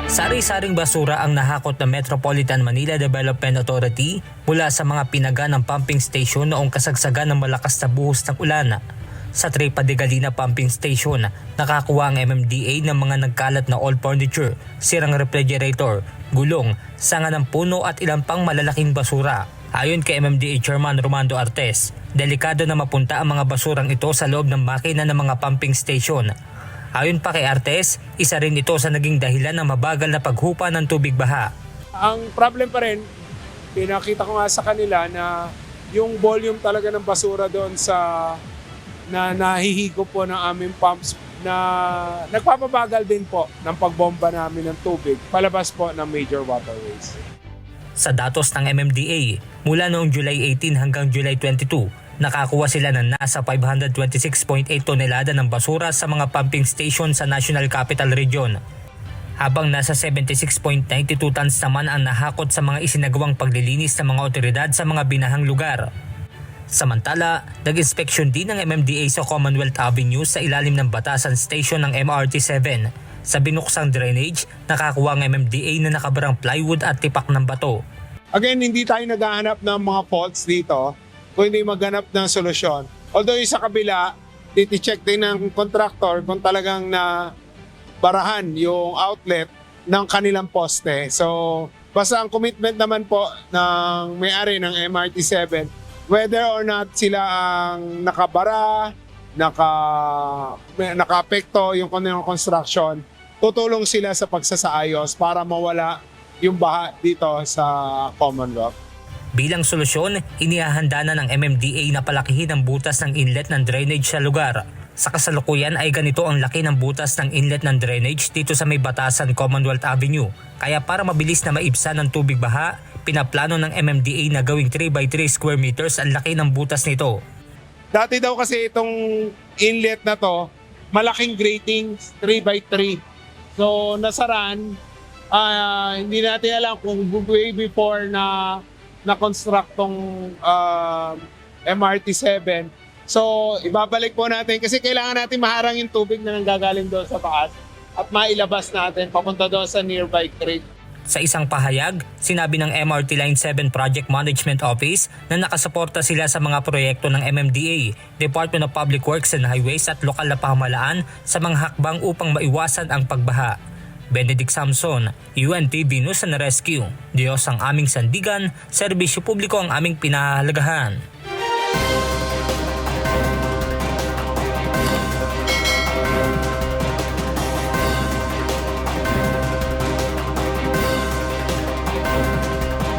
Sari-saring basura ang nahakot ng Metropolitan Manila Development Authority mula sa mga pinaga ng pumping station noong kasagsagan ng malakas na buhos ng ulan. Sa Trepa de Galina Pumping Station, nakakuha ang MMDA ng mga nagkalat na old furniture, sirang refrigerator, gulong, sanga ng puno at ilang pang malalaking basura. Ayon kay MMDA Chairman Romando Artes, delikado na mapunta ang mga basurang ito sa loob ng makina ng mga pumping station. Ayon pa kay Artes, isa rin ito sa naging dahilan ng mabagal na paghupa ng tubig baha. Ang problem pa rin, pinakita ko nga sa kanila na yung volume talaga ng basura doon na nahihigop po ng aming pumps na nagpapabagal din po ng pagbomba namin ng tubig palabas po ng major waterways. Sa datos ng MMDA, mula noong July 18 hanggang July 22, nakakuha sila ng nasa 526.8 tonelada ng basura sa mga pumping station sa National Capital Region. Habang nasa 76.92 tons naman ang nahakot sa mga isinagawang paglilinis ng mga otoridad sa mga binahang lugar. Samantala, nag-inspeksyon din ng MMDA sa Commonwealth Avenue sa ilalim ng batasan station ng MRT-7. Sa binuksang drainage, nakakuha ang MMDA na nakabarang plywood at tipak ng bato. Again, hindi tayo naghahanap ng mga faults dito kung hindi maghanap ng solusyon. Although yung sa kabila, titi-check din ng contractor kung talagang na barahan yung outlet ng kanilang poste. So, basta ang commitment naman po ng may-ari ng MRT-7, whether or not sila ang nakabara, naka-apekto yung kanilang construction, tutulong sila sa pagsasaayos para mawala yung baha dito sa Commonwealth. Bilang solusyon, inihahanda na ng MMDA na palakihin ang butas ng inlet ng drainage sa lugar. Sa kasalukuyan ay ganito ang laki ng butas ng inlet ng drainage dito sa may batasan Commonwealth Avenue. Kaya para mabilis na maibsan ng tubig baha, pinaplano ng MMDA na gawing 3x3 square meters ang laki ng butas nito. Dati daw kasi itong inlet na to, malaking grating 3x3. So nasaran, hindi natin alam kung way before na-construct tong MRT-7. So ibabalik po natin kasi kailangan natin maharang yung tubig na nanggagaling doon sa taas at mailabas natin papunta doon sa nearby creek. Sa isang pahayag, sinabi ng MRT Line 7 Project Management Office na nakasuporta sila sa mga proyekto ng MMDA, Department of Public Works and Highways at lokal na pamahalaan sa mga hakbang upang maiwasan ang pagbaha. Benedict Samson, UNTV News and Rescue. Diyos ang aming sandigan, serbisyo publiko ang aming pinahahalagahan.